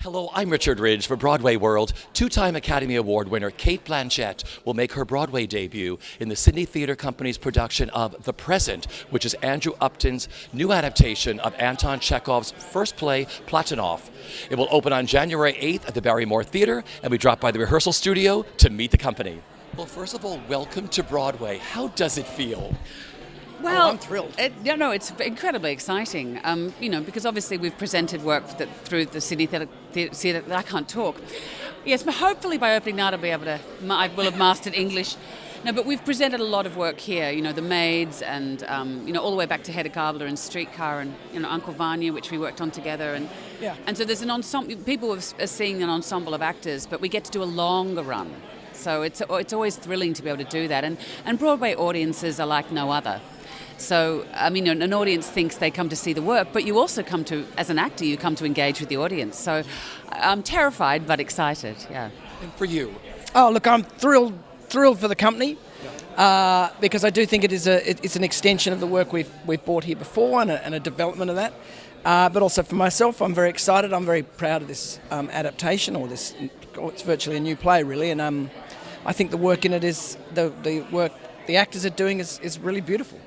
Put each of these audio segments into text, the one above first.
Hello, I'm Richard Ridge for BroadwayWorld. Two-time Academy Award winner Cate Blanchett will make her Broadway debut in the Sydney Theatre Company's production of The Present, which is Andrew Upton's new adaptation of Anton Chekhov's first play, Platonov. It will open on January 8th at the Barrymore Theatre, and we drop by the rehearsal studio to meet the company. Well, first of all, welcome to Broadway. How does it feel? Well, I'm thrilled. It's incredibly exciting, because obviously we've presented work through the Sydney Theatre. I can't talk. Yes, but hopefully by opening night I will have mastered English. No, but we've presented a lot of work here, The Maids and, all the way back to Hedda Gabler and Streetcar and, Uncle Vanya, which we worked on together. And so there's an ensemble, people are seeing an ensemble of actors, but we get to do a longer run. So it's always thrilling to be able to do that. And Broadway audiences are like no other. So, an audience thinks they come to see the work, but you also as an actor, you come to engage with the audience. So I'm terrified but excited, yeah. And for you? Oh, look, I'm thrilled for the company because I do think it's an extension of the work we've brought here before and a development of that. But also for myself, I'm very excited. I'm very proud of this adaptation, it's virtually a new play, really. And I think the work in it is, the work the actors are doing is really beautiful.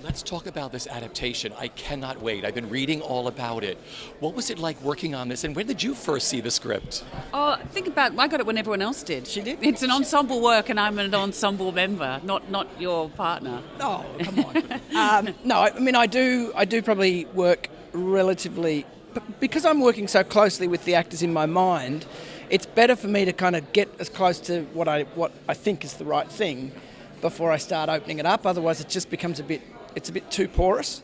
Let's talk about this adaptation. I cannot wait. I've been reading all about it. What was it like working on this, and when did you first see the script? Oh, I got it when everyone else did. She did? It's an ensemble work, and I'm an ensemble member, not your partner. Oh, come on. No, I do probably work relatively, but because I'm working so closely with the actors in my mind, it's better for me to kind of get as close to what I think is the right thing before I start opening it up. Otherwise, it just becomes a bit too porous.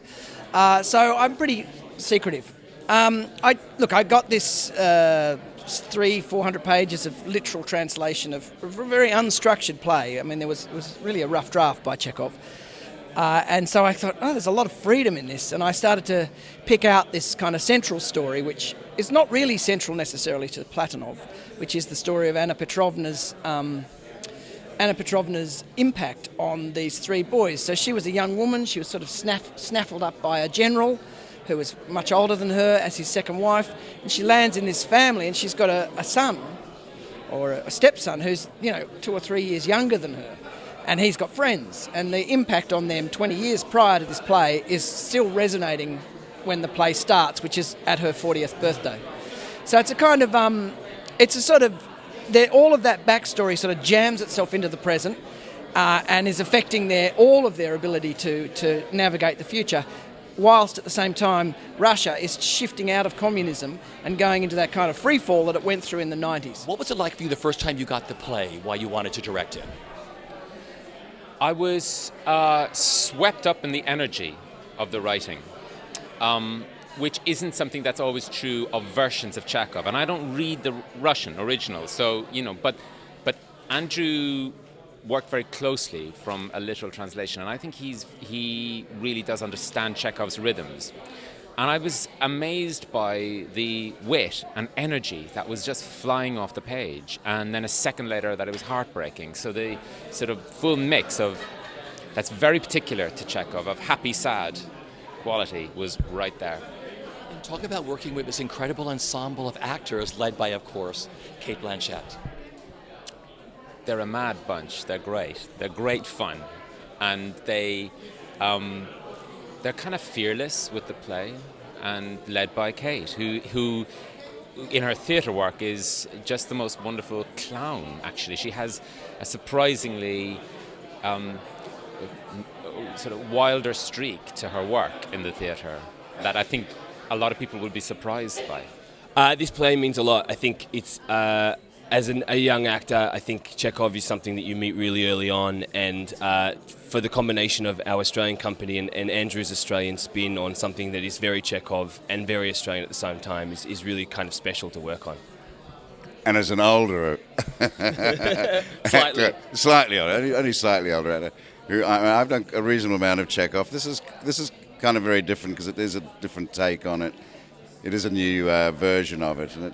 So I'm pretty secretive. I got this 300-400 pages of literal translation of a very unstructured play. It was really a rough draft by Chekhov. And so I thought, there's a lot of freedom in this. And I started to pick out this kind of central story, which is not really central necessarily to Platonov, which is the story of Anna Petrovna's impact on these three boys. So she was a young woman. She was sort of snaffled up by a general who was much older than her as his second wife. And she lands in this family, and she's got a son or a stepson who's 2 or 3 years younger than her. And he's got friends. And the impact on them 20 years prior to this play is still resonating when the play starts, which is at her 40th birthday. So it's a kind of, all of that backstory sort of jams itself into the present and is affecting all of their ability to navigate the future, whilst at the same time Russia is shifting out of communism and going into that kind of free fall that it went through in the 90s. What was it like for you the first time you got the play, why you wanted to direct it? I was swept up in the energy of the writing, which isn't something that's always true of versions of Chekhov. And I don't read the Russian original, so, but Andrew worked very closely from a literal translation, and I think he really does understand Chekhov's rhythms. And I was amazed by the wit and energy that was just flying off the page, and then a second later that it was heartbreaking. So the sort of full mix that's very particular to Chekhov, of happy, sad quality, was right there. And talk about working with this incredible ensemble of actors led by, of course, Cate Blanchett. They're a mad bunch. They're great. They're great fun, and they're kind of fearless with the play, and led by Cate, who in her theatre work is just the most wonderful clown, actually. She has a surprisingly sort of wilder streak to her work in the theatre that I think a lot of people would be surprised by. This play means a lot. I think it's... As a young actor, I think Chekhov is something that you meet really early on, and for the combination of our Australian company and Andrew's Australian spin on something that is very Chekhov and very Australian at the same time is really kind of special to work on. And as an older Slightly. actor, slightly older, only slightly older actor, I've done a reasonable amount of Chekhov. This is kind of very different because it is a different take on it. It is a new version of it, and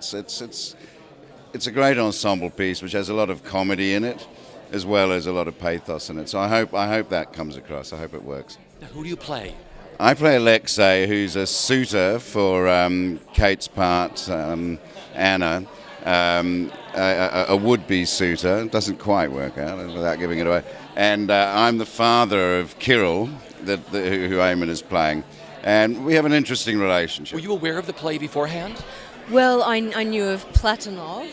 it's a great ensemble piece which has a lot of comedy in it, as well as a lot of pathos in it. So I hope that comes across. I hope it works. Now, who do you play? I play Alexei, who's a suitor for Cate's part, Anna, a would-be suitor. It doesn't quite work out without giving it away. And I'm the father of Kirill, who Eamon is playing. And we have an interesting relationship. Were you aware of the play beforehand? Well, I knew of Platonov,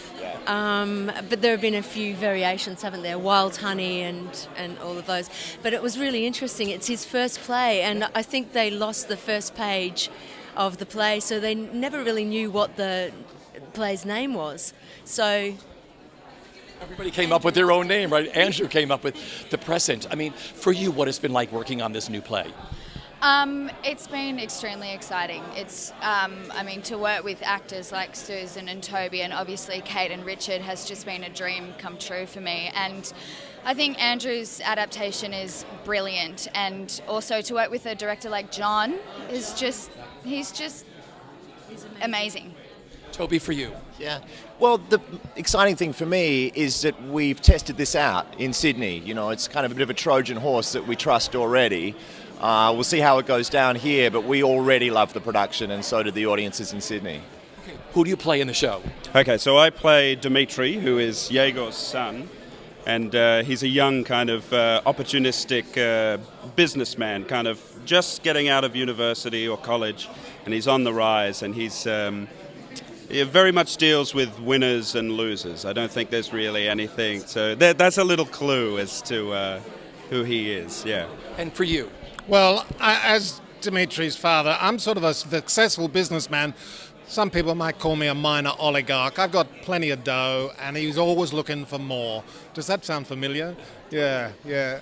but there have been a few variations, haven't there? Wild Honey and all of those. But it was really interesting. It's his first play, and I think they lost the first page of the play, so they never really knew what the play's name was. So Everybody came up with their own name, right? Andrew came up with The Present. I mean, for you, what has it been like working on this new play? It's been extremely exciting. It's, to work with actors like Susan and Toby and obviously Cate and Richard has just been a dream come true for me. And I think Andrew's adaptation is brilliant. And also to work with a director like John is he's amazing. Toby, for you? Yeah. Well, the exciting thing for me is that we've tested this out in Sydney. You know, it's kind of a bit of a Trojan horse that we trust already. We'll see how it goes down here, but we already love the production, and so do the audiences in Sydney. Okay. Who do you play in the show? Okay, so I play Dmitri, who is Yegor's son, and he's a young kind of opportunistic businessman, kind of just getting out of university or college, and he's on the rise, and he's he very much deals with winners and losers. I don't think there's really anything, so that's a little clue as to who he is, yeah. And for you? Well, as Dimitri's father, I'm sort of a successful businessman. Some people might call me a minor oligarch. I've got plenty of dough, and he's always looking for more. Does that sound familiar? Yeah.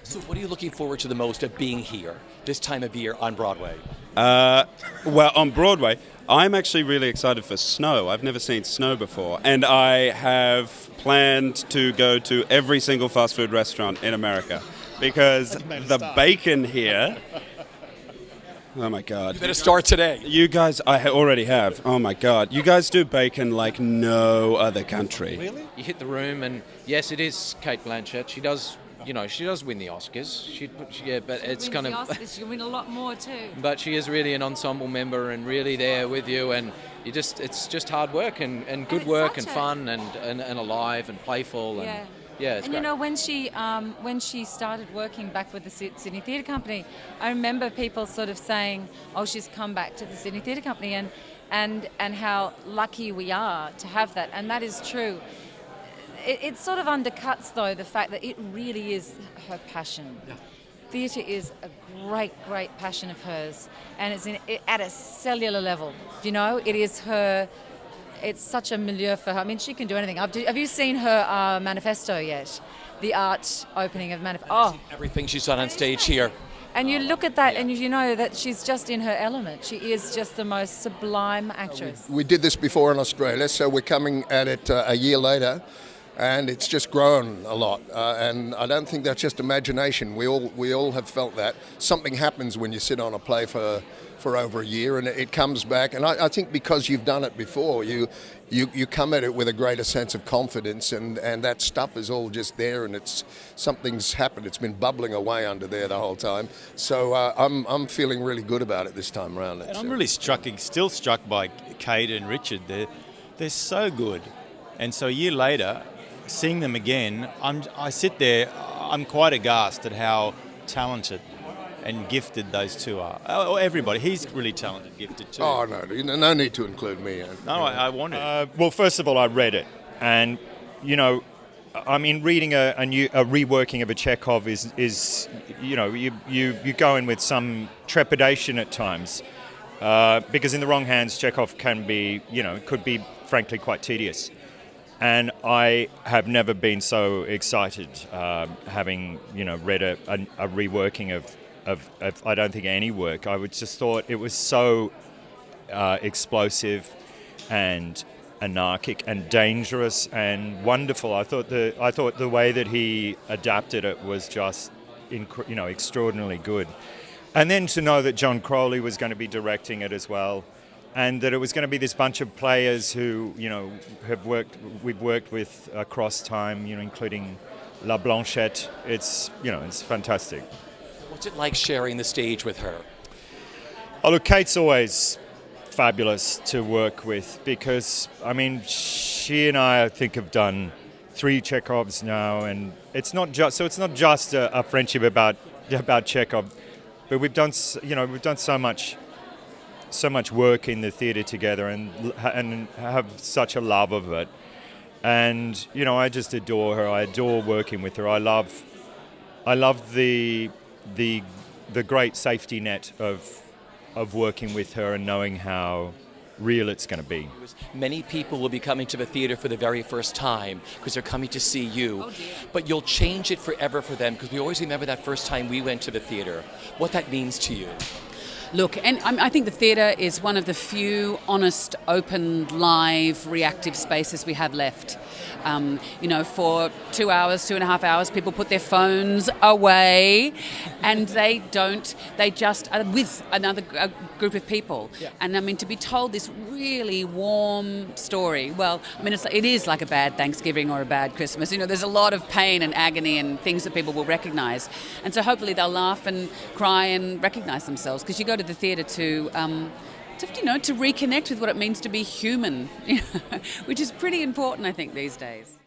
So what are you looking forward to the most of being here this time of year on Broadway? Well, on Broadway, I'm actually really excited for snow. I've never seen snow before, and I have planned to go to every single fast food restaurant in America. Because the bacon here, oh my God. You better start today. You guys, already have, oh my God. You guys do bacon like no other country. Really? You hit the room and yes, it is Cate Blanchett. She does win the Oscars. But it's kind of... the Oscars, you win a lot more too. But she is really an ensemble member and really there with you, and it's just hard work and good work and fun and alive and playful and... Yeah. Yeah, it's and great. you know, when she started working back with the Sydney Theatre Company, I remember people sort of saying, "Oh, she's come back to the Sydney Theatre Company," and how lucky we are to have that, and that is true. It sort of undercuts, though, the fact that it really is her passion. Yeah. Theatre is a great passion of hers, and it's at a cellular level. You know, it is her. It's such a milieu for her. I mean, she can do anything. Have you seen her manifesto yet? The art opening of manifesto. Oh, everything she's done on stage here. And you look at that and you know that she's just in her element. She is just the most sublime actress. We did this before in Australia, so we're coming at it a year later, and it's just grown a lot. And I don't think that's just imagination. We all have felt that. Something happens when you sit on a play for over a year, and it comes back. And I think because you've done it before, you come at it with a greater sense of confidence, and that stuff is all just there, and something's happened. It's been bubbling away under there the whole time. So I'm feeling really good about it this time around. And I'm really still struck by Cate and Richard. They're so good, and so a year later, seeing them again, I sit there, I'm quite aghast at how talented and gifted those two are. Oh, everybody. He's really talented, gifted too. Oh, no need to include me. No, I want to. Well, first of all, I read it. And, you know, I mean, reading a reworking of a Chekhov is you know, you go in with some trepidation at times. Because in the wrong hands, Chekhov could be, frankly, quite tedious. And I have never been so excited having, read a reworking of I don't think any work. I just thought it was so explosive and anarchic and dangerous and wonderful. I thought the way that he adapted it was just extraordinarily good. And then to know that John Crowley was going to be directing it as well, and that it was going to be this bunch of players who we've worked with across time, including La Blanchett. It's fantastic. What's it like sharing the stage with her? Oh, look, Cate's always fabulous to work with because, I mean, she and I think, have done 3 Chekhovs now, and it's not just a friendship about Chekhov, but we've done so much work in the theatre together and have such a love of it. And I just adore her. I adore working with her. I love the great safety net of working with her and knowing how real it's going to be. Many people will be coming to the theatre for the very first time because they're coming to see you. But you'll change it forever for them because we always remember that first time we went to the theatre. What that means to you. Look, and I think the theatre is one of the few honest, open, live, reactive spaces we have left. For 2 hours, 2.5 hours, people put their phones away and they just are with another group of people. Yeah. And I mean, to be told this really warm story, well, I mean, it is like a bad Thanksgiving or a bad Christmas. There's a lot of pain and agony and things that people will recognise. And so hopefully they'll laugh and cry and recognise themselves, because you go to the theatre to reconnect with what it means to be human, which is pretty important, I think, these days.